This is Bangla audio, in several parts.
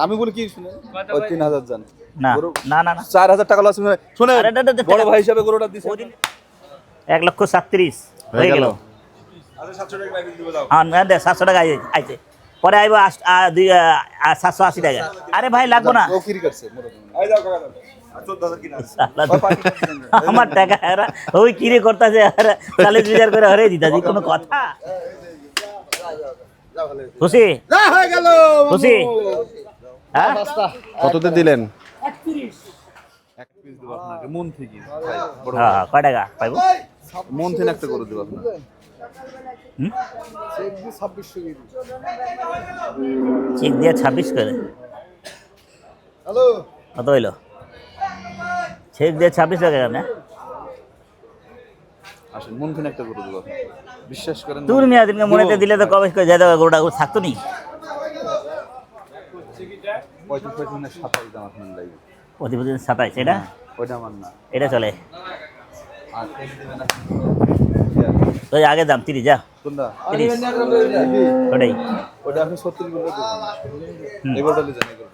আমি বলি কি শুনে ওই 3000 জান না না না না 4000 টাকা লস শুনে বড় ভাই হিসাবে গরুটা দিছে 1,37,000 হয়ে গেল। আচ্ছা 700 টাকা রাখি দিবে দাও। হ্যাঁ দে 700 টাকা আইছে, পরে আইব 780 টাকা। আরে ভাই লাগবো না, ও কি করছে আই দাও কাকা দাও 14000 কিনা আমার টাকা এরা ওই কিরে করতেছে, 40,000 করে হরে দিতাছি, কোনো কথা? খুশি হয়ে গেল খুশি? হ্যাঁ কততে দিলেন? 1 পিস দেব আপনাকে মন থেকে ভাই হ্যাঁ কয় টাকা পাইব? মন থেকে একটা করে দেব আপনাকে চেক দিয়ে 26 করে হ্যালো কত হইলো? চেক দিয়ে 26 টাকা না? আসেন মন থেকে একটা করে দেব আপনাকে বিশ্বাস করেন তুই মিয়া দিনকে মনেতে দিলে তো কবে করে যায় গরুটা থাকতো নি। 35 না 27 দাম আপনার লাগবে প্রতিদিন 27 এটা ওইটা আমার না এটা চলে। আর কেজি দিবেন না ওই আগে দাম 30 যা কোনটা 30 ওটাই। ওটা আপনি 70 করে দেবেন এগুলোটা নিয়ে যান এগুলো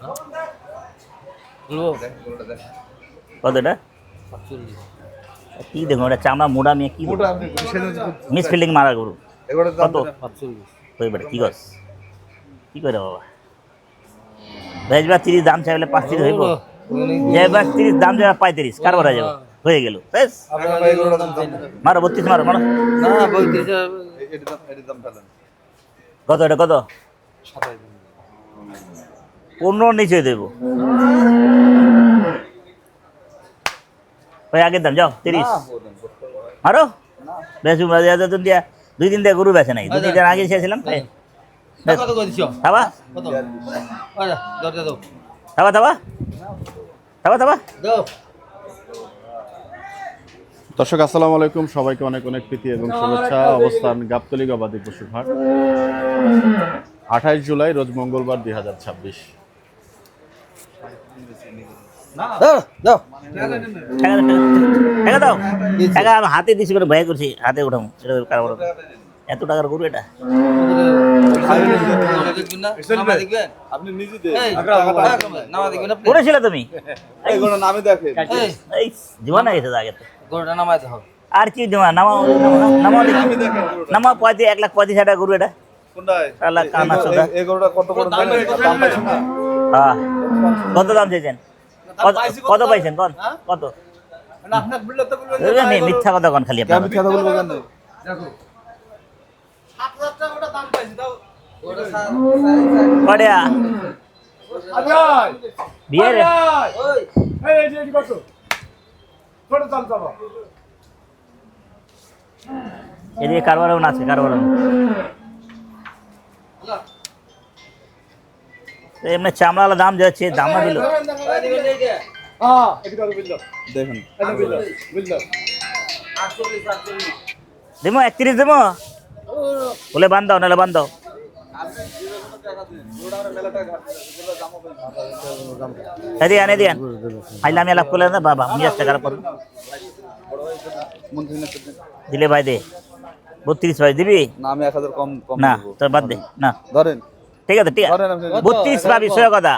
এগুলোটা দেখ কত এটা? কি দেখো ওটা চামড়া মোড়া মেয়ে কি ওটা আপনি সেজন্য মিস ফিল্ডিং মারা গরু এগুলোর দাম কত? 45 ওই বেটা কি গছ কি করে বাবা ভেজবা 30 দাম চাইলে 35 হইব, যেবার 30 দাম যাবে 35 কারবার হয়ে যাবে, হয়ে গেল বেশ। আপনার ভাই এগুলোর দাম মারো 32 মারো মারো। না 32 এর দাম ফেলেন কত এটা কত? 27 15 নিচে দেব। ওই আগের দাম যাও 30 মারো বেশ। দিয়া 2 দিন দিয়ে গরু বেছে নাই, 2 দিন আগে ছেছিলাম কত করে দিছো? থাবা কত? আরে দরজা দাও। থাবা থাবা থাবা থাবা। দাও। দর্শক আসসালামু আলাইকুম, সবাইকে অনেক অনেক প্রীতি এবং শুভেচ্ছা। অবস্থান গাবতলী গবাদি পশুর হাট, 28 জুলাই রোজ মঙ্গলবার 2026। দাও দাও। টাকা দাও, টাকা আমি হাতে দিছি করে ভয় করছি, হাতে উঠাবো এটা কারবার। এত টাকার গরু এটা? দেখবেন না? নামা দেখবেন? আপনি নিজে দেন এই, নামা দেখবেন আপনি? করেছিল তুমি? এগুলো নামে দেখেন এই, এই জীবন না গেছে আগে তো। গরুটা নামাইতে হবে। আর কি দেওয়া নামাও নামাও দেখি নামাও 1,35,000 টাকা গরু এটা। কোনটায় আল্লাহ কানা চোদা। এই গরুটা কত করে দাম পাইছেন না হ্যাঁ কত দাম চেয়েছেন? কত পাইছেন কোন কত? আপনার বললে তো বলবেন মিথ্যা কথা কোন খালি আমি আপনার? কথা বলবো কেন দেখো 7,000 টাকা ওটা দাম পাইছি দাও। ওটা কড়িয়া বিয়ের ওই এদিকে কারবারও না আছে, কারবারও এমনি চামড়ালা দাম যাচ্ছে, দাম না দিল দেখেন দেবো 31 দেবো বলে বান্ধাও নাহলে বান্ধাও। এদিকে আন এদিকে আন, আইলে আমি লাভ করলে না বাবা মিয়াজ টাকা করবো দিলে ভাই দে 32 ভাই দিবি না আমি 1000 কম কম না দেব তোর বাদ দে না, ধরেন ঠিক আছে ঠিক আছে ধরেন আপনি 32 পাবি সোজা কথা।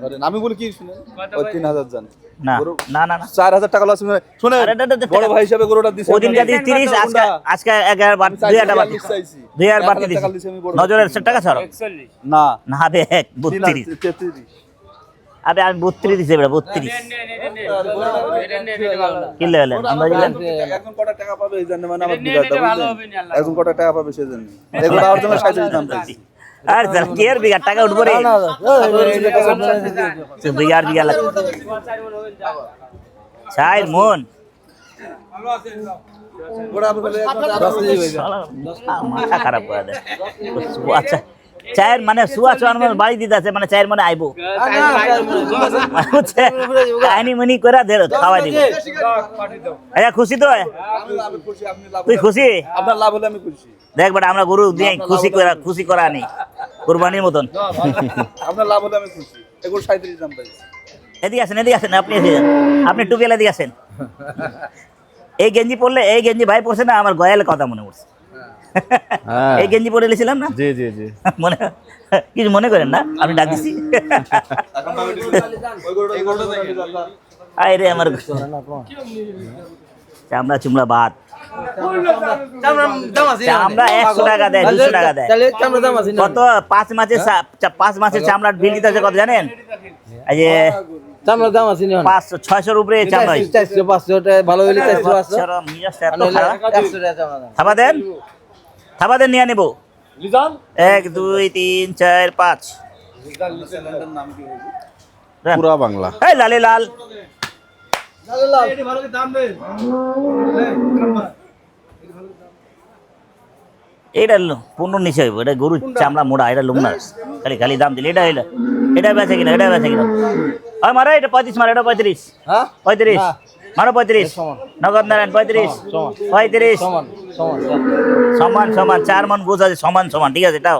ধরেন আমি বলি কি শুনেন ওই 3000 জান না না না না 4000 টাকা লস শুনে আরে দে, দে, দে, বড় ভাই হিসাবে গরুটা দিছে ওই দিনটা দিস 30, আজকে আজকে 11 বার 2000 বাড়তি 2000 বাড়তি দিস নজরের টাকা ছাড়ো না না হবে 32 33 আবে আমি 32 দিছি বেটা 32 কি লেভেল আমরা দিলাম এখন কত টাকা পাবে এই জন্য মানে আমার বিঘাটা এখন কত টাকা পাবে সেই জন্য এগুলো আর জন্য 37 দাম পাইছি আর স্যার কেয়ার বিঘা টাকা উঠবো রে বিঘার বিঘা লাগে 4 মন ওরা আপনি বলে মাথা খারাপ করে দেয়। আচ্ছা চায়ের মানে সুয়া চুয়ার মনে বাড়ি দিতে আছে, মানে চায়ের মনে আইবো আইনি মনি করে দে খাওয়াই দিব। আচ্ছা খুশি তো? আমি খুশি আপনি লাভ তুই খুশি? আপনার লাভ হলে আমি খুশি দেখ বেটা আমরা গরু দিয়ে খুশি করা নেই কুরবানির মতন। আপনার লাভ হলে আমি খুশি এগুলো 37 দাম পাইছি এদিকে আসেন আপনি এদিকে আসেন। আপনি টুপিয়ালা দিয়ে আসেন। এই গেঞ্জি পরলে এই গেঞ্জি ভাই পরছে না, আমার গয়ালের কথা মনে পড়ছে। এই গেঞ্জি পরে এসেছিলাম না জি জি জি মনে কিছু মনে করেন না, আমি ডাক দিছি। আরে আমার চামড়া চুমড়া বাদ, চামড়া 100 টাকা দেয়, 200 টাকা দেয়। কত 5 মাসের চামড়ার বিল দিতে কত জানেন? এই যে চামড়ার দাম আছে না 500 600 উপরে চামড়া। 400 500 টাকা ভালো হইলে 400 আছে। থাবা দেন, থাবা দেন, নিয়ে নেব। 1 2 3 4 5। নাম কি পুরা বাংলা। এই লালে লাল, ভালো দাম দে। এটা 15 নিচে হইব, এটা গরু চামড়া মোড়া, এটা লুম না, খালি খালি দাম দিলে। এটা হইলো, এটা বেচে কিনা, এটা বেচে কিনা। ওই মারা, এটা 35 মারা, এটা 35। হ্যাঁ 35 মারো, 35 নগদ নারায়ণ 35 35 সমান সমান সমান সমান 4 মন গোছ আছে, সমান সমান, ঠিক আছে? এটাও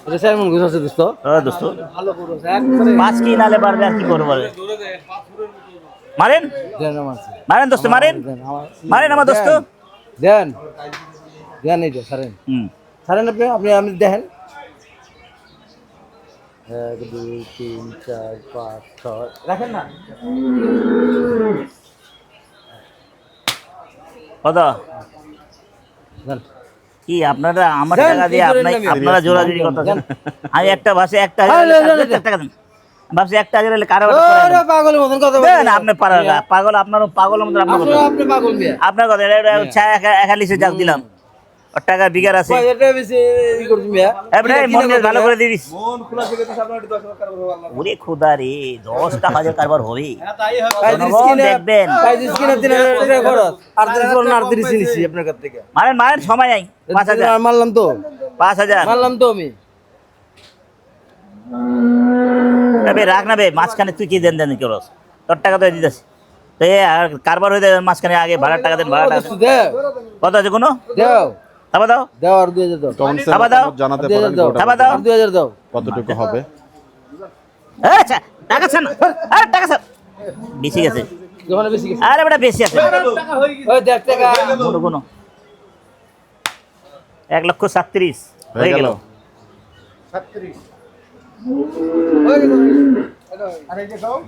এটা স্যার মন গুছাছে দোস্ত। ও দোস্ত, ভালো করো একবারে 5 কি নালে পারবে, আর কি করবো বলে। মারেন দেন আমার মারেন দোস্ত, মারেন মারেন আমার দোস্ত। দেন দেন এই যে সারেন হুম, সারেন আপনি আপনি আমি দেখেন 1 2 3 4 5 6 রাখেন না কত দেন কি আপনারা আমার দেন, টাকা দিয়ে কি করেন আপনারা আমি? জোরাজুরি করতেছেন। আমি একটা ভাষে 1 হ্যাঁ, টাকা দেন, ভাবছি 1 টাকা দিলে কারো ওরে পাগলের মতন কথা বলেন দেন। আপনি পাগল, আপনারও পাগল মতো আপনার কথা। আপনি পাগল মিয়া আপনার কথা, এটা একালিশে যাক দিলাম, ওর টাকা বিঘার আছে। এটা বেশি ই করছি মিয়া এবারে মন দিয়ে ভালো করে দিবি। মন খোলা থেকে দিস আপনার 10 টাকা করবো আল্লাহ। ওরে খোদা রে, 10 টাকা দিয়ে কারবার হবে? পাইজিস জনগণ কিনে দেখবেন। পাইজিস কিনে 3000 টাকা খরচ আর 30 বল না 30 নিছি আপনার কাছ থেকে মারেন মারেন, সময় নাই। 5000 মারলাম তো 5000 মারলাম তো আমি বে রাখ না বে, মাঝখানে তুই কি দেন দেন করস? তোর টাকা তো দিতেছি তো, আর কারবার হয়ে যায় মাঝখানে। আগে ভাড়ার টাকা দেন, ভাড়া টাকা দেন। দে কত আছে কোনো? দাও থাবা দাও, দাও আর 2000 দাও কমেন্টসে থাবা দাও, জানাতে 2000 পারেন দাও থাবা দাও। আর 2000 দাও কতটুকু হবে। আচ্ছা টাকা ছাড়, আরে টাকা ছাড়, বেশি গেছে। জমানে বেশি গেছে আরে বেটা বেশি আছে ওই দেখ টাকা কোনো কোনো 1,37,000 হয়ে গেল।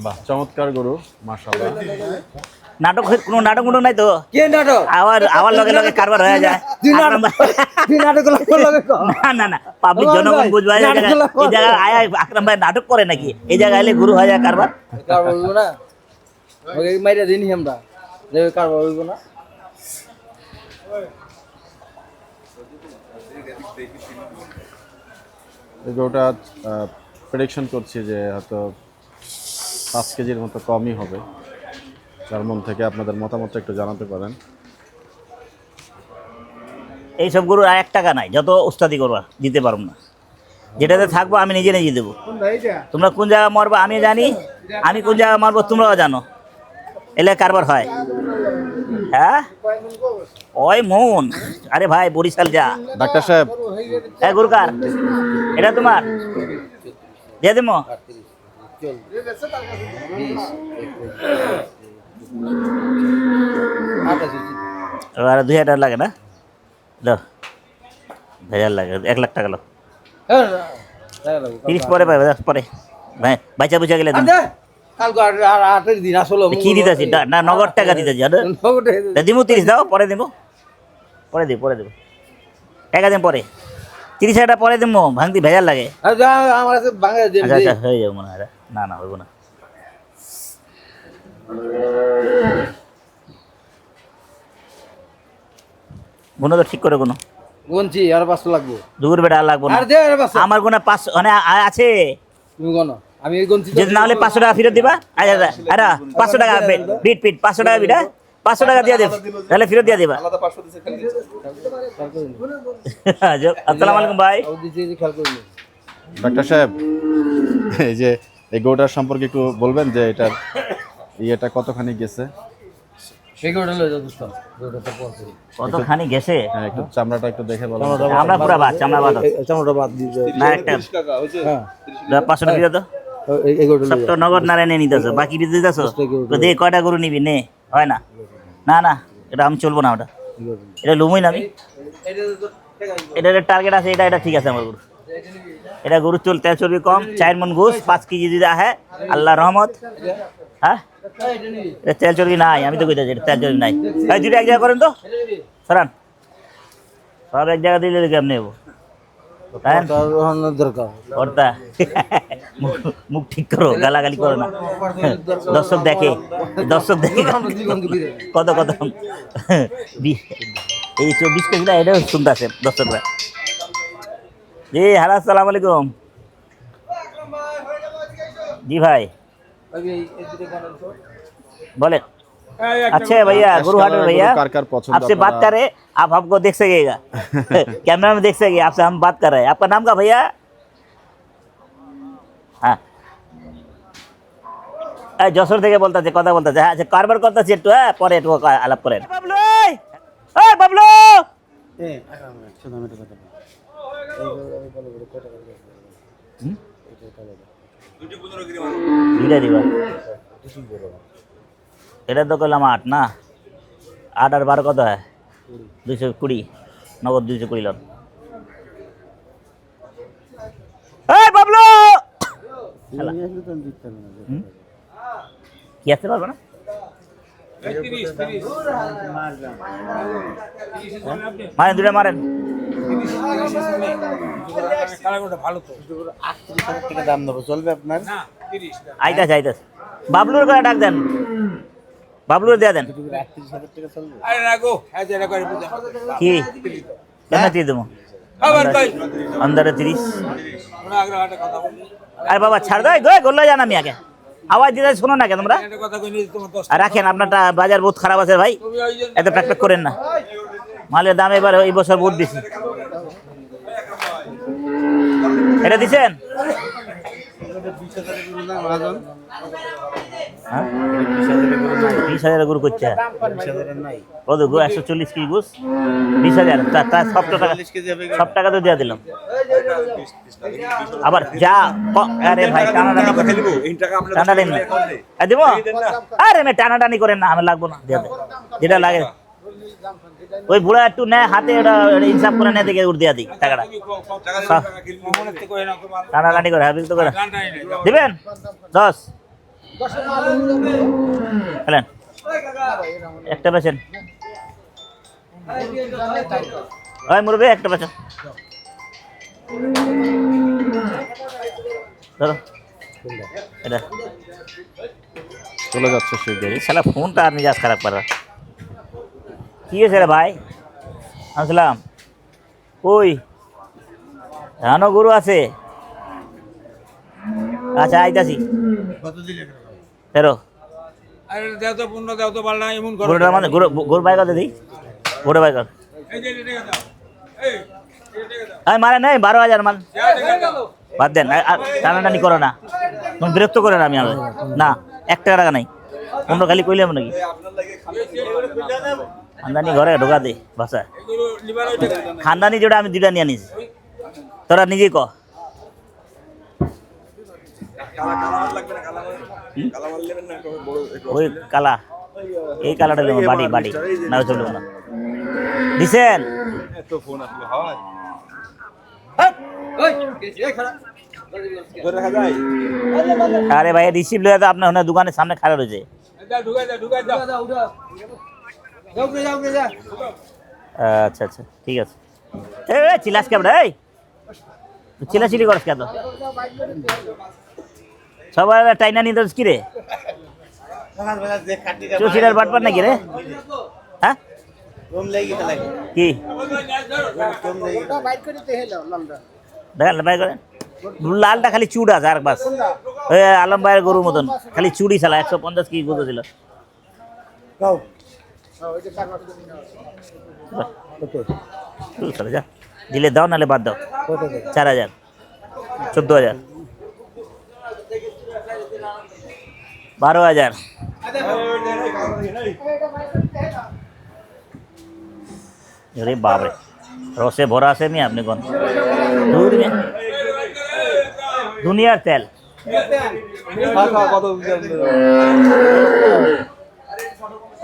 বাহ, চমৎকার গরু মাশাআল্লাহ। নাটক কোনো নাটক মুটক নাই তো? কে নাটক আবার লগে লগে কারবার হয়ে যায়। তুই নাটক লাগে না না না, পাবলিক জনগণ বুঝবে। এই জায়গায় আয় আকরাম ভাই নাটক করে নাকি? এই জায়গায় এলে গুরু হয়ে যায় কারবার। কার বলবো না ওকে মাইরা দিনি আমরা যে কার বলবো না এই গরুটা প্রেডিকশন করছি যে হয়তো 5 কেজির মতো কমই হবে। যার মন থেকে আপনাদের মতামতটা একটু জানাতে পারেন। এইসব গরুর আর 1 টাকা নাই, যত উস্তাদি করবা দিতে পারবো না। যেটাতে থাকবো আমি নিজে নিজে দেবো। তোমরা কোন জায়গায় মারবো আমি জানি, আমি কোন জায়গায় মারবো তোমরাও জানো। এলে কারবার হয়। হ্যাঁ ওই মন, আরে ভাই বরিশাল যা। ডাক্তার সাহেব, হ্যাঁ গুরুকার, এটা তোমার দিয়ে দেবো। আর 2000 টাকা লাগে না? লো 2000 লাগে, 1 লাখ টাকা লো। 30 পরে পাবে, পরে ভাই বাচ্চা বুঝা গেলে দিন। কালকে আর 8 দিন আসলে কি দিতেছি না, নগদ টাকা দিতেছি। দিব 30 দাও, পরে দেবো, পরে দেবো টাকা দিন পরে। 30 টাকা পরে দেবো, ভাঙতি ভেজাল লাগে। আমার কাছে বাংলা দিন আচ্ছা আচ্ছা হয়ে যাবে মনে হয়। না না হইব না। গুণ তো ঠিক করে কোনো গুনছি আর 500 লাগবে দূর বেটা আর লাগবো না। আর দে আর 500 আমার গুণা 500 মানে আছে। তুমি গুনো আমি গুনছি যদি না হলে 500 টাকা ফেরত দিবা। আচ্ছা আরে 500 টাকা বিট 500 টাকা বিটা 500 টাকা দিয়ে দেব, তাহলে ফেরত দিয়ে দিবা। আলাদা 500 দিছে খালি দিছে। আসসালামু আলাইকুম ভাই। ও দিছি যে খেয়াল করিনি ডাক্তার সাহেব, এই যে এই গরুটার সম্পর্কে একটু বলবেন যে এটার ইয়েটা কতখানি গেছে? সেই কোটা লই যাও দোস্ত কোটা তো পড়ছে কতখানি গেছে? হ্যাঁ, একটু চামড়াটা একটু দেখে বলেন। আমরা পুরা বাদ, চামড়া বাদ আছে। চামড়া বাদ দিয়ে দাও না একটা 30 টাকা হইছে। হ্যাঁ 500 টাকা দিয়ে দাও। এই কোটা লই সব তো নগদ নারায়ণে নিতেছো, বাকি বিদ্যুৎ দিতেছো। তো দিয়ে কয়টা গরু নিবি নে, হয় না? না না এটা আমি চলবো না, ওটা এটা লুমই না আমি। এটা তো টাকা এটা টার্গেট আছে, এটা ঠিক আছে আমার গরু। এটা গরুর চুল তেল চর্বি কম, 4 মণ গোস, 5 কেজি যদি আহে আল্লাহ রহমত। হ্যাঁ এটা তেল চর্বি নাই, আমি তো কইতাছি এটা তেল চর্বি নাই। এই দুটো এক জায়গা করেন তো, সরান সব এক জায়গা দিলে কেমনে নেবো কর্তা মুখ ঠিক করো, গালাগালি করো না, দর্শক দেখে কত কত এই 24 কেজি না, এটাও শুনতেছে দর্শকরা। জি হ্যালো আসসালামু আলাইকুম। जी भाई बोले। अच्छा भैया गुरु हाट में भैया आपसे बात कर रहे, आप हमको देख सकेगा कैमरा में देख सकेगा, आपसे हम बात कर रहे हैं। आपका नाम क्या भैया? हाँ যশোর থেকে বলতেছে, কথা বলতেছে। হ্যাঁ আচ্ছা কারবার করতেছি একটু, হ্যাঁ পরে একটু আলাপ করেন। বাবলু এই বাবলু দুইটা দিবা, এটা তো করলাম 8 না, 8 আর 12 কত হয়? 220 নগদ 220 লন। এই বাবলু কি আসতে পারবে না? মারেন দুটা মারেন। দাম দেবো চলবে আপনার? আইতাছে আইতাছে, বাবলুর করে ডাক দেন, বাবলুর দেয়া দেন। কি কেন দিয়ে দেবো अंदर 30? अरे बाबा ছাড় দে গো, গোল্লা জানা আমি আগে আওয়াজ দিতে শোনো না কেন তোমরা? আর রাখেন, আপনারটা বাজার বহুত খারাপ আছে ভাই, এত প্যাক করেন না, মালের দাম এবার এই বছর বহুত বেশি। এটা দিছেন 20,000 গরু করছে কত গো? 140 কেজি গোস 20,000, তার সব টাকা তো দিয়ে দিলাম। আবার যা আরে ভাই টানাটানি দেবো, আরে আমি টানাটানি করেন না, আমি লাগবো না, দিয়ে দেয় যেটা লাগে। ওই বুড়া একটু নেয় হাতে, ওটা হিসাব করে নেয়, দেখে উঠ দিয়া দিই টাকাটা, টানাটানি করে হাবিল তো করে দিবেন 10 হলেন একটা বেছেন। ওই মুরব্বি একটা বেছেন, ধরো এটা চলে যাচ্ছে সেই গাড়ি। শালা ফোনটা আর মিজাজ খারাপ করা কি হয়েছে রে ভাই? আসলাম ওই রানো গরু আছে, আচ্ছা আইতাছি। তেরো গরুটার মানে গরু বাই কত দিই, গরু বাই কর মারে নেই 12,000 মান বাদ দেন, টানাটানি করো না, তুমি বিরক্ত করে না, আমি না 1 টাকা নাই, অন্য খালি কইলাম নাকি খানদানি ঘরে ঢোকা দে ভাষা, খানদানি যেটা আমি 2টা নিয়ে নিয়েছি, তোরা নিজেই ক। ওই কালা, এই কালাটা নেব, বাড়ি বাড়ি না চলবে না। দিছেন আরে ভাই রিসিভ লয়ে তো আপনার দোকানের সামনে খাড়া রয়েছে। আচ্ছা আচ্ছা ঠিক আছে। চিলাস কেমন এই চিলাচিলি করস কেন? সবাই টাইনা নিতে কি রে, চুচিটার বাটপার নাকি রে? হ্যাঁ কি দেখেন ভাই করেন, লালটা খালি চুড় আছে আর বাস, আলম ভাইয়ের গরুর মতন খালি চুড়ি চালা, 150 কি গুঁজো ছিল। যা দিলে দাও, নাহলে বাদ দাও। 4,000 14,000 12,000 अरे बाप रे रसे भरा আছে নি আপনি কোন দূর নে দুনিয়ার তেল কত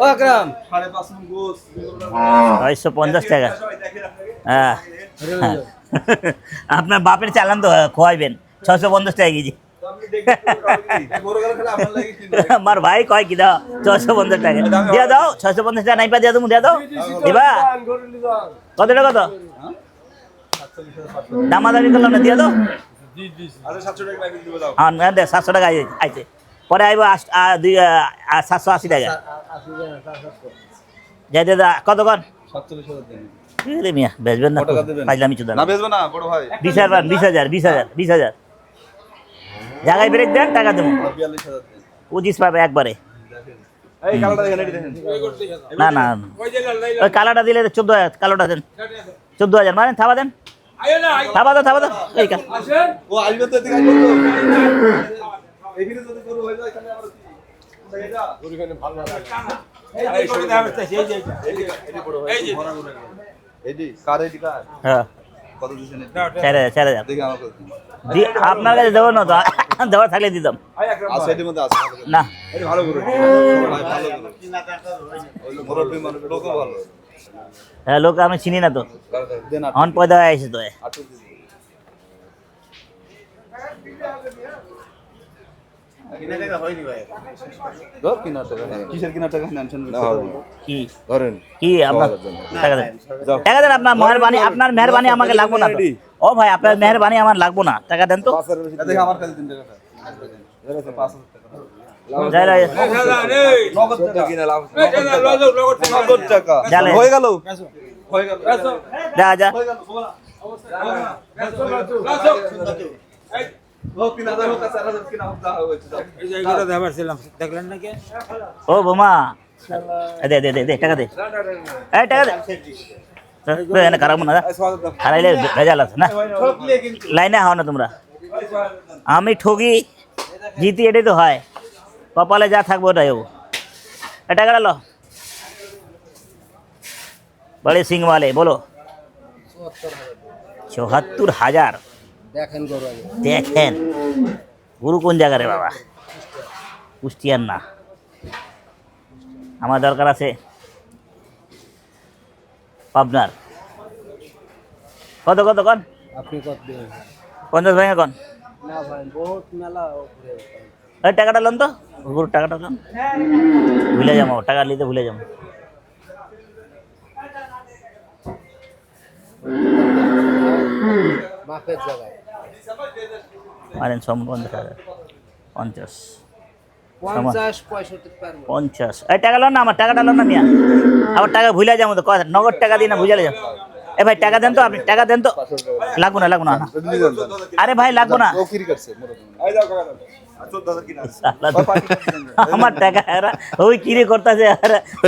ও আকরাম 5.5 মণ গোস 250 টাকা। হ্যাঁ আপনার বাপের চালান তো খোয়াইবেন 650 টাকা কেজি। আমার ভাই কয় কি দাও 650 টাকা দিয়া দাও, 650 টাকা নাই পা দিয়া তুমি দিয়া দাও দিবা কত টাকা কত দামাদামি করলাম না দিয়া দাও। হ্যাঁ না দে 700 টাকা আইছে, পরে আইব 780 টাকা যাই দাদা কত কর 47,000 মিয়া বেচবেন না পাইলামি চুদা না বেচবো না বড় ভাই 20,000 জায়গায় ব্রেক দেন টাকা দেবো 42,000 25 পাবে একবারে। এই কালারটা দেখেন এটি দেখেন না না ওই কালারটা দিলে 14,000 কালোটা দেন 14,000 মানে থাবা দেন থাবা দাও এই কা ও আসবে তো এদিকে আসবে তো এখানে যদি গরু হয়ে যায় এখানে আবার এটা গরু এখানে ভালো লাগে এই সরে দাও এই বড় ভাই বড় গরু এডি কার হ্যাঁ কত দিছেন ছেড়ে দাও দেখি আমাকে আপনার কাছে দেবো না তো দেওয়া থাকলে দিতাম আছে এটির মধ্যে আছে না। এটা ভালো গরু ভাই ভালো গরু ওই মুরব্বি মানুষ লোকও ভালো হ্যাঁ লোক আমি চিনি না তো দেন অন পয়দা আইছে তো কিসের কিনা টাকা টেনশন কি ধরেন কি আপনার টাকা দেন আপনার মেহরবানি, আপনার মেহরবানি আমাকে লাগবো না তো। ও ভাই আপনার মেহরবানি আমার লাগবো না, টাকা দেন তো। দেখি আমার কাছে 3 টাকা যাই রে। নগদ টাকা জালে। হয়ে গেল যা যা ও বোমা দে দে দে দে টাকা দে এই টাকা দে এনে খারাপ না হারাইলে ভেজাল আছে না লাইনে হও না তোমরা। আমি ঠগি জিতি এটাই তো হয়, কপালে যা থাকবো ওটাই হবো। টাকা লো বড়ে সিং वाले बोलो ৭৪,০০০ দেখেন গুরু কোন জায়গা রে বাবা, কুষ্টিয়ার না। আমার দরকার আছে পাবনার। কত কত কন আপনি কত দিবেন 50 ভাঙা কন না ভাই বহুত মেলা ওই টাকাটা লোন তো গুরুর টাকাটা লোন ভুলে যাবো, টাকা নিতে ভুলে যাবো। মাপের জায়গায় মারেন 50,000 50 50-65 পারবো 50 এই টাকা লোন না, আমার টাকাটা লোন না মিয়া, আবার টাকা ভুলে যাবো তো কথা, নগদ টাকা দিই না ভুলে যাও। এ ভাই টাকা দেন তো, আপনি টাকা দেন তো। লাগবো না লাগবো না, আরে ভাই লাগবো না আমার টাকা এরা ওই কিরে করতেছে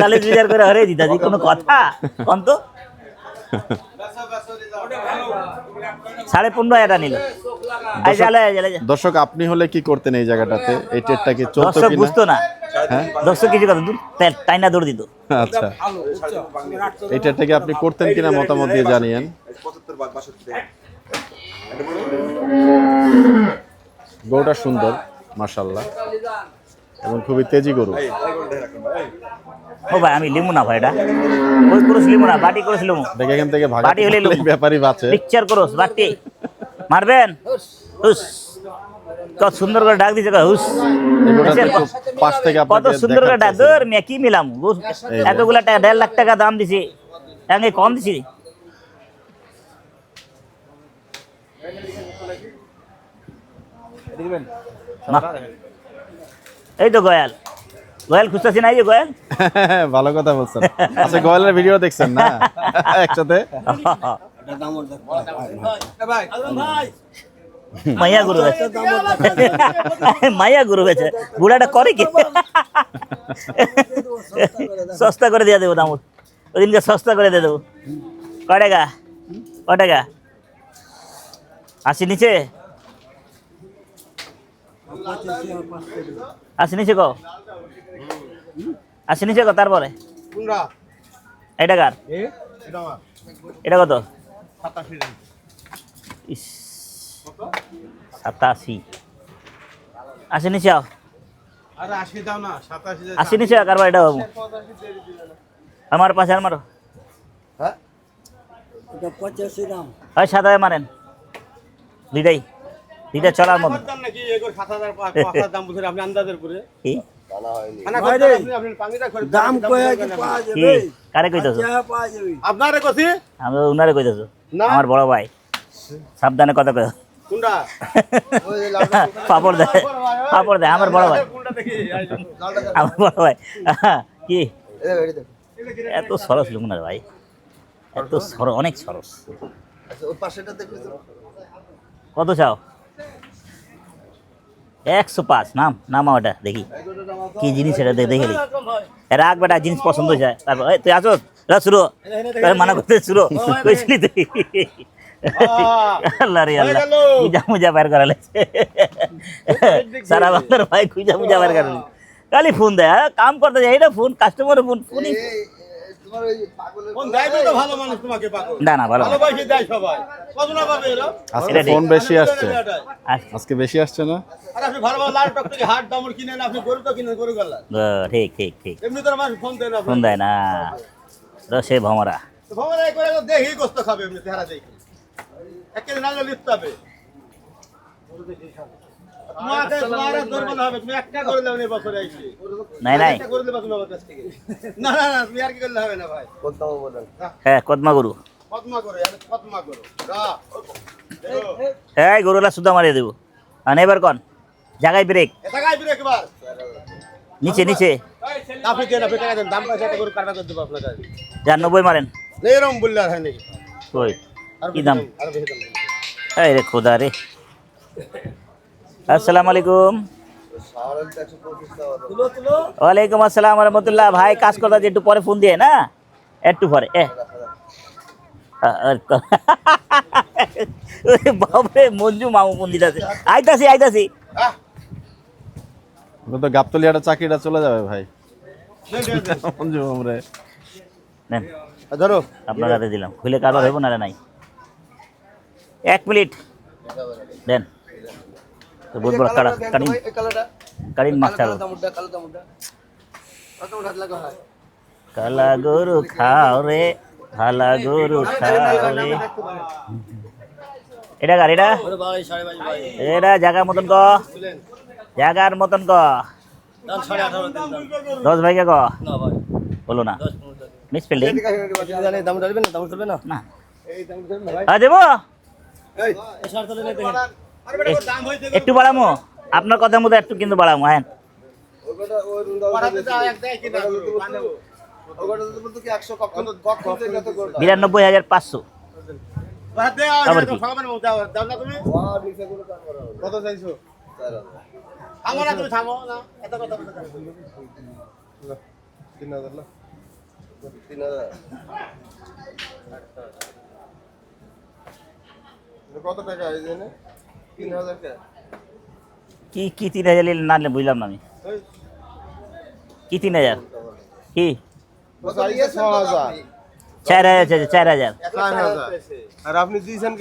40,000 করে হরে দিতাছি, কোনো কথা কন তো 15,500 নিল। দর্শক আপনি হলে কি করতেন এই জায়গাটাতে? এই ট্রেডটা কি চলতো দর্শক কিনা? বুঝতো না, হ্যাঁ দর্শক কিছু কথা দূর টাইনা দৌড় দিত। আচ্ছা, এই ট্রেডটাকে আপনি করতেন কিনা মতামত দিয়ে জানিয়েন। গরুটা সুন্দর মাশাআল্লাহ এবং খুবই তেজি গরু। ও ভাই আমি লিমু না ভাই, এটা ওই ক্রস লিমু না, বাটি ক্রস লিমু। দেখে এখান থেকে ভাগা বাটি হলে লিমু, ব্যাপারই বাঁচে। পিকচার ক্রস বাটি মারবেন হুস। কত সুন্দর করে ডাক দিছে হুস, পাশ থেকে কত সুন্দর করে ডাক। দূর মিয়া কি মিলাম, এতগুলা টাকা 1.5 লাখ টাকা দাম দিছি, আমি কম দিছি। এই তো গয়াল খুঁজতেছি না, এই যে গয়াল। ভালো কথা বলছেন। আচ্ছা গয়ালের ভিডিও দেখছেন না একসাথে? মাইয়া গুরু আছে, মাইয়া গুরু আছে, বুড়াটা করে কি সস্তা করে দিয়ে দেবো দাম, ওদিনকে সস্তা করে দিয়ে দেবো। কয় টাকা 80 নিচে, 80 নিচে কো 80 নিচে কো, তারপরে এটা কার, এটা কত? 87 80 নিচে আও, আরে 80 দাও না 87 80 নিচে কারবার এটা বাবু আমার পাশে আর মারো। এটা 85 দাম। ওই 7,000 মারেন দুইটাই দুইটা চলার মতো দাম নাকি এগোর 7,000 দাম বলছেন আপনি আন্দাজের পরে কি খানা ভাই করতে রে, আপনি পানিটা করে দাম কয়া কি পাওয়া কি যাবে? কারে কইতাছো যা পাওয়া যাবে। আপনারে কছি আমি উনারে কইতাছো না। আমার বড় ভাই সাবধানে কথা কই কোনটা পাপড় দেয় পাপড় দেয় আমার বড় ভাই কোনটা দেখি আমার বড় ভাই কি এত সরস লোক না রে ভাই এত অনেক সরস কত চাও 105 নাম নামা ওটা দেখি কি জিনিস এটা দেখে দেখি রাখ বেটা জিনিস পছন্দ হয়েছে তারপর এই তুই আসো শুরু মানা করতে শুরু কইছিলি তুই আল্লাহ রে আল্লাহ পূজা মুজা বের করালে সারা বাংলার ভাই পূজা মুজা বের করালে খালি ফোন দেয় কাম করতে যায় এটা ফোন কাস্টমারের ফোন ফোনই কোন দাইবে তো ভালো মানুষ তোমাকে পাগল না না ভালো ভালোবাসি দেয় সবাই কত না পাবে এরা আজকে এটা ঠিক। ফোন বেশি আসছে আচ্ছা, আজকে বেশি আসছে না আর আপনি ভালো ভালো লাল টকটকে হাট দামর কিনেন আপনি গরু তো কিনেন গরু গলা ঠিক ঠিক ঠিক এমনি তো মানুষ ফোন দেন আপনি ফোন দেয় না রসে ভমরা তো ভগবান এই করে দেখি গোস্ত খাবে এমনি চেহারা দেখি একেবারে নালে লিখতে হবে তোমার দুর্বল হবে তুমি একটা করে দাও এই বছরে আইছি নাই নাই একটা করে দেবা তুমি আমার কাছ থেকে না না না তুমি আর কি করলে হবে না ভাই হ্যাঁ কদমা গরু পদ্মা করে আমি পদ্মা করো রা এই গরুলা সুদ্ধা মারিয়ে দেবো আর এবার কন জায়গায় ব্রেক এটা গাইবি রে একবার নিচে নিচে আপনি দেন আপনি টাকা দেন দাম পয়সা একটা গরু কাটা করে দেবো আপনাকে যার 90 মারেন এরকম বললে আর হয় নাকি কই আর কি দাম আর বেশি দাম এই রে খোদা রে আসসালামু আলাইকুম ওয়ালাইকুম আসসালাম রহমতুল্লাহ ভাই কাজ করতে একটু পরে ফোন দিয়ে না একটু পরে বাপরে মঞ্জু মামু ফোন দিতেছে আইতাছি ওটা তো গাবতলিয়াটা চাকরিটা চলে যাবে ভাই মঞ্জু মামরে নেন ধরো আপনার হাতে দিলাম খুলে কারবার হইব না রে নাই 1 মিনিট দেন তো বহুত বড় কাটিং মাস্টার কালা গরু খাও রে কালা গরু খাও রে এটা গাড়ি এটা এটা জায়গার মতন ক জায়গার মতন ক 10 ভাইকে ক বলো না মিস ফিল্ডিং না দেবো দাম হইতে একটু বাড়ামো আপনার কথার মধ্যে একটু কিন্তু বাড়ামো হ্যাঁ পাঠাতে দাও এক দেয় কিনা মানে 92,500 পাঠাতে আবার কি? ভগবান দাও দাও না তুমি কত চাইছো থামো না তুমি থামো না এত কথা বলতে 3000 না 3000 কত টাকা এই জন্য 3000 টাকা কি কি 3,000 না নিলে বুঝলাম না আমি কি 3,000 কি কত আইছে 6000 4,000 4,000 আর আপনি দিয়েছেন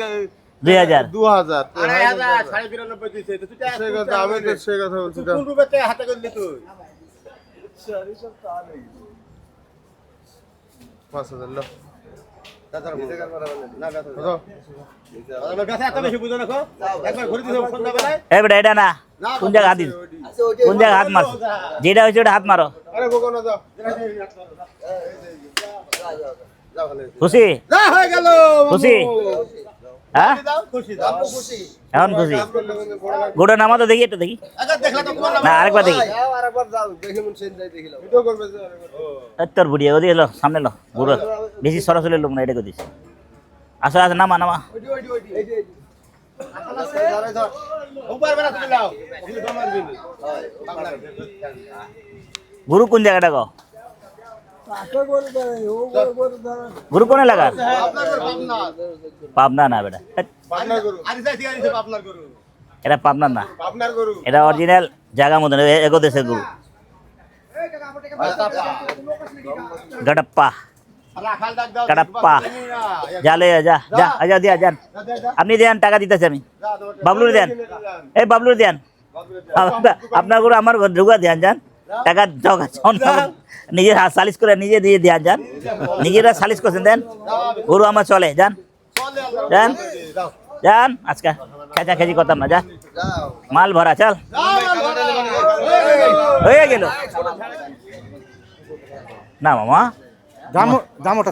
2,000 2000 95 দিয়েছে তো তুই সে কথা আমি তো সে কথা বলছি কোন রূপে হাতে করলি তুই 5000 লো এ বেটা এটা না কোন জায়গা হাত দিন কোন জায়গা হাত মারো যেটা হয়েছে ওটা হাত মারো খুশি খুশি হ্যাঁ এখন খুশি গোটা নামা তো দেখি একটু দেখি না আরেকবার দেখি তোর বুড়িয়া ওদিকে এলো সামনে এলো গুড়ো বেশি সরাসরি লোক না এটা করে দিস আসো আসো নামা নামা গুরু কোন জায়গাটা গো গুরু কোন এলাকার পাবনা না বেটা এটা পাবনার না এটা অরিজিনাল জায়গা মতন এগো দেশের গুরু গড়প্পা কাটাপ্পা জালে যা যা আজা দিয়া যান আপনি দেন টাকা দিতেছি আমি বাবলুর দেন এই বাবলুর দেন আপনার গরু আমার ঘর ঢুকা দেন যান টাকা নিজের হাত সালিশ করে নিজে দিয়ে দেন যান, নিজেরা সালিশ করছেন দেন, গরু আমার চলে যান যান যান, আজকে খেচা খেচি করতাম না, যা মাল ভরা চল হয়ে গেল না মামা,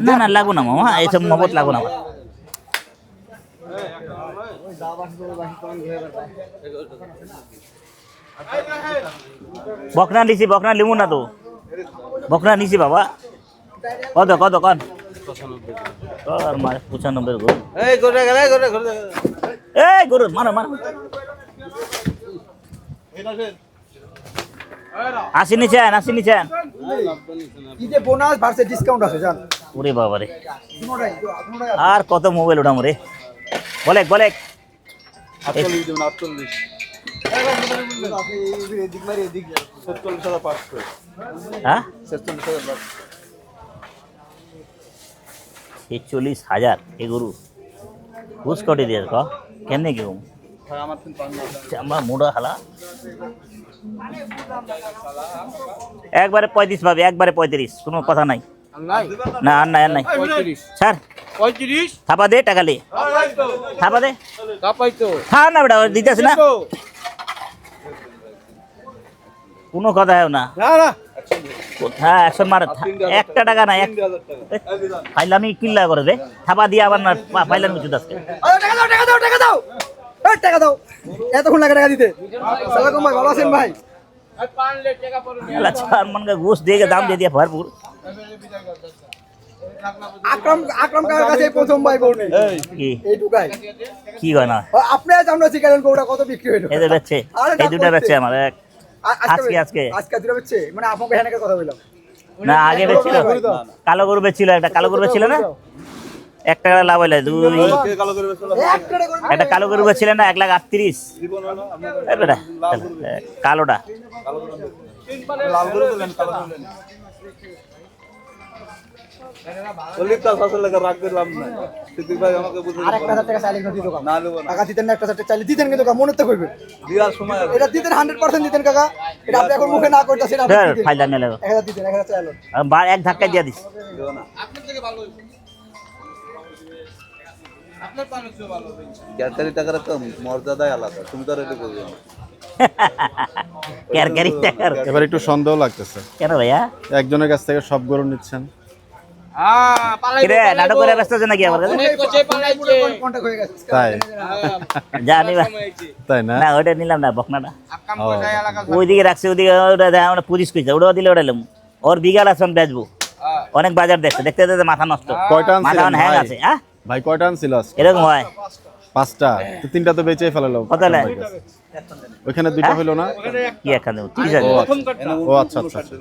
না না লাগবো না মামা, এইসব মহবত লাগবো না আমার। বকনা নিছি, বকনা লিমু না তো, বকনা নিছি বাবা, কত কত কন আর মার 95 গরু, এই গোটা গেলে গোটা গোটা এই গরু মারো মারো, 80 নিচেন 80 নিচেন, কি যে বোনাস ভার্সে ডিসকাউন্ট আছে জান ওরে বাবা রে, দুটোটাই দুটোটাই আর কত মোবাইল ওঠাম রে, বলে বলে 48 দিন 48 এদিক মারি এদিক 47,500 হ্যাঁ 47,500 46,000 এই গরু ঘুষ কটে দিয়ে ক কেমনে কেউ ভাই আমার তিন পাঁচ আমার মোড়া হালা একবারে 35 পাবে, একবারে 35, কোনো কথা নাই, নাই না আর নাই আর নাই, 35 স্যার 35 থাপা দে টাকা লে, থাপা দে, কাপাই তো খা না বেটা দিতেছে না, কোনো কথা হয় না, না না হ্যাঁ 100 মার, একটা টাকা নাই, ফাইলামি কিল্লা করে দে, থাপা দিয়ে আবার না ফাইলামি চুদ আজকে, টাকা দাও টাকা দাও টাকা দাও, এই টাকা দাও, এতক্ষণ লাগে টাকা দিতে। সালাম ভাই, ভালো আছেন ভাই? এলা চার মনকে ঘুষ দিয়ে দাম দিয়ে দিয়ে ভরপুর, আকরাম আকরাম কাকার কাছে প্রথম ভাই বউ নেই কি এই টুকাই। কি হয় না, আপনি আজ আমরা চিকেন গৌড়া কত বিক্রি হইলো? এই যে বেচছে, এই দুটা বেচছে আমার এক, আজকে আজকে আজকে দুটো বেচছে, মানে আপনাকে এখানে কথা বললাম। না আগে বেচছিল, কালো গরু বেচছিল, একটা কালো গরু বেচছিল না, 1 টাকা লাভ হইলে দুই, কালো করে বেচলো এক টাকা করে একটা কালো গরু বেচছিল না 1,38,000, জীবন হলো এই বেটা কালোটা, লাল করে দিলেন কালো করে বলি তো আসলে রাখ দিলাম না সিদ্দিক ভাই আমাকে বুঝে আর 1,000 টাকা চাইলে কিন্তু দিত না দেব না টাকা দিতেন না, 1,000 টাকা চাইলে দিতেন কিন্তু মনে তো করবে দিয়ার সময় আছে। এটা দিতেন 100% দিতেন কাকা, এটা আপনি এখন মুখে না করতেছেন, আপনি ধর দিতেন। ফাইদা নিলে 1,000 দিতেন, 1,000 চাইলো। এক ধাক্কা দিয়ে দিস, দেব না ক্যাটারি টাকার তো মর্যাদাই আলাদা, তুমি তো রেডি করবে না ক্যারকারি টাকার এবার একটু সন্দেহ লাগতেছে, কেন ভাইয়া, একজনের কাছ থেকে সব গরু নিচ্ছেন, কিরে নাটক করে ব্যস্ত আছে নাকি আমার কাছে, কন্টাক্ট হয়ে গেছে। তাই জানি ভাই, তাই না? না ওটা নিলাম না বকনাটা, ও, ওইদিকে রাখছে, ওইদিকে ওটা আমরা 25 কইছে, ওটাও দিলে ওটালাম, ওর বিঘাল আছে বেচবো, অনেক বাজার দেখছে, দেখতে দেখতে মাথা নষ্ট, কয়টা মাথা আনছিলেন হ্যাং ভাই? আছে, হ্যাঁ ভাই কয়টা আনছিল আজকে? এরকম হয়, 5টা, তো 3টা তো বেচেই ফেলালো। কত নেয়? ওইখানে 2টা হইলো না? কি এখানে 30,000, ও আচ্ছা আচ্ছা আচ্ছা।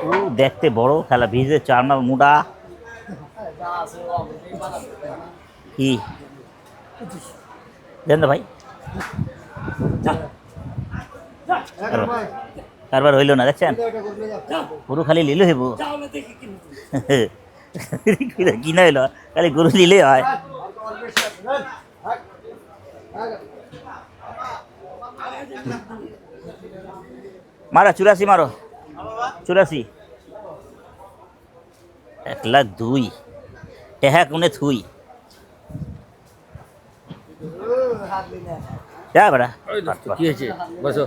ও দেখতে বড়, খেলা ভিজে চারনা মোটা, কি দেন না ভাই, কারবার হইল না দেখছেন, গরু খালি লিলে হইব, কি না হইল খালি গরু লিলে হয়, মারা 84 মারো 84, 1,02,000 টেহা কোনে থুই, যা বেড়া কি হয়েছে বসো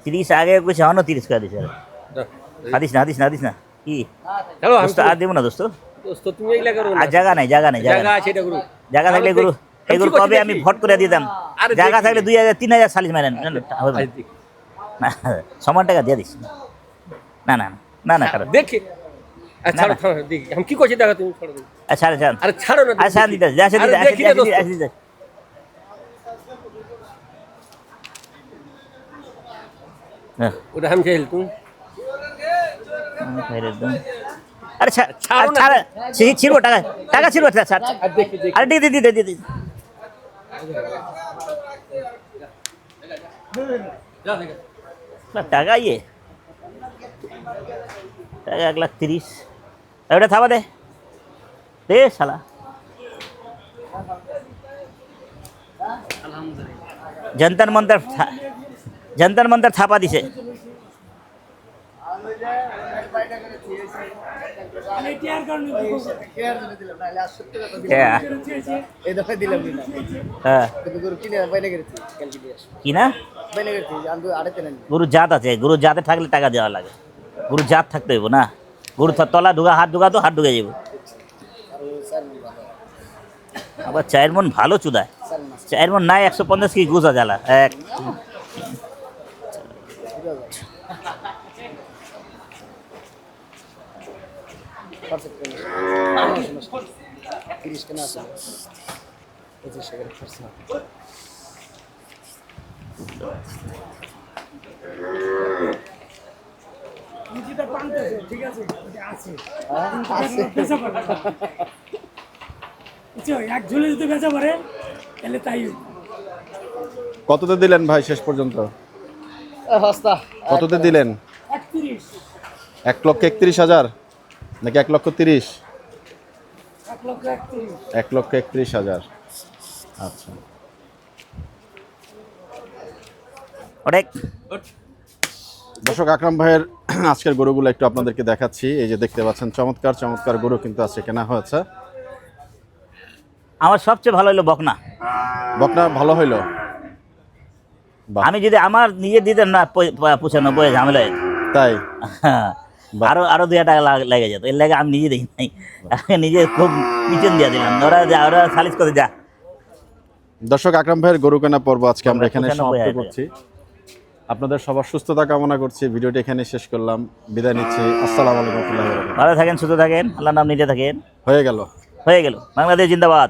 30 আগে कुछ হনো 30 করে দিছে, হাদিস না হাদিস না হাদিস না কি চলো দোস্ত আর দেব না দোস্ত, দোস্ত তুমি এইলা করো আর জায়গা নাই জায়গা নাই জায়গা নাই, সেটা করো জায়গা থাকলে গুরু এই গুরু কবে আমি ভোট করে দিতাম, জায়গা থাকলে 2,000 3,000 40 মারেন না, সমান টাকা দিয়ে দিস, না না না না কারণ দেখি আচ্ছা ছাড়ো দেখি আমি কি করছি দেখা তুমি ছাড়ো আচ্ছা আচ্ছা আরে ছাড়ো না আচ্ছা দিতে যা আসে দিতে আসে দিতে, ওটা আমি চাইল তুমি আরে ছাড়ো না, ছিল টাকা টাকা ছিল, আচ্ছা আচ্ছা আরে দিদি দিদি দিদি টাকা ইয়ে টাকা 1,30,000 ওটা থাবা দে দে শালা জন্তর মন্তর থাপা দিছে এই দফা দিলাম না হ্যাঁ কিন্তু গরু কিনে বাইরে গেছি কালকে দিয়ে আসো কি না বাইরে গেছি আমি আড়াইতে নেন গরু জাত আছে গরু জাতে থাকলে টাকা দেওয়া লাগে গরু জাত থাকতে হইব না গরু তলা ঢুকা হাত ঢুকা তো হাত ঢুকে যাব আর 4 মণ ভালো আবার 4 মণ ভালো চুদায় 4 মণ নাই 150 কি গুছা জ্বালা এক পারফেক্ট 30 কেনা আছে 25 টাকা খরচ এক ঝুলে যদি বেচা পারে তাহলে তাই কততে দিলেন ভাই শেষ পর্যন্ত হস্তা কততে দিলেন 31 1,31,000 নাকি 1,30,000 1,31,000 1,31,000 আচ্ছা অনেক দর্শক আকরাম ভাইয়ের আজকের গরুগুলো একটু আপনাদেরকে দেখাচ্ছি এই যে দেখতে পাচ্ছেন চমৎকার চমৎকার গরু কিন্তু আছে কেনা হয়েছে আমার সবচেয়ে ভালো হলো বকনা বকনা ভালো হইলো বাহ। আমি যদি আমার নিজে দিতেন না 95 ঝামেলা হইতো। তাই বাহ। আরো 2 টাকা লেগে যেত এর লাগে আমি নিজে দেখি নাই আমি নিজে খুব পিছন দিয়ে দিলাম ওরা সালিশ করে যা দর্শক আকরাম ভাইয়ের গরু কেনা পর্ব আজকে আমরা এখানে 95,000 সমাপ্ত করছি আপনাদের সবার সুস্থতা কামনা করছি ভিডিওটি এখানে শেষ করলাম বিদায় নিচ্ছি আসসালামু আলাইকুম ওয়া রাহমাতুল্লাহি ওয়া বারাকাতুহু ভালো থাকেন সুস্থ থাকেন আল্লাহর নাম নিতে থাকেন হয়ে গেল হয়ে গেল বাংলাদেশ জিন্দাবাদ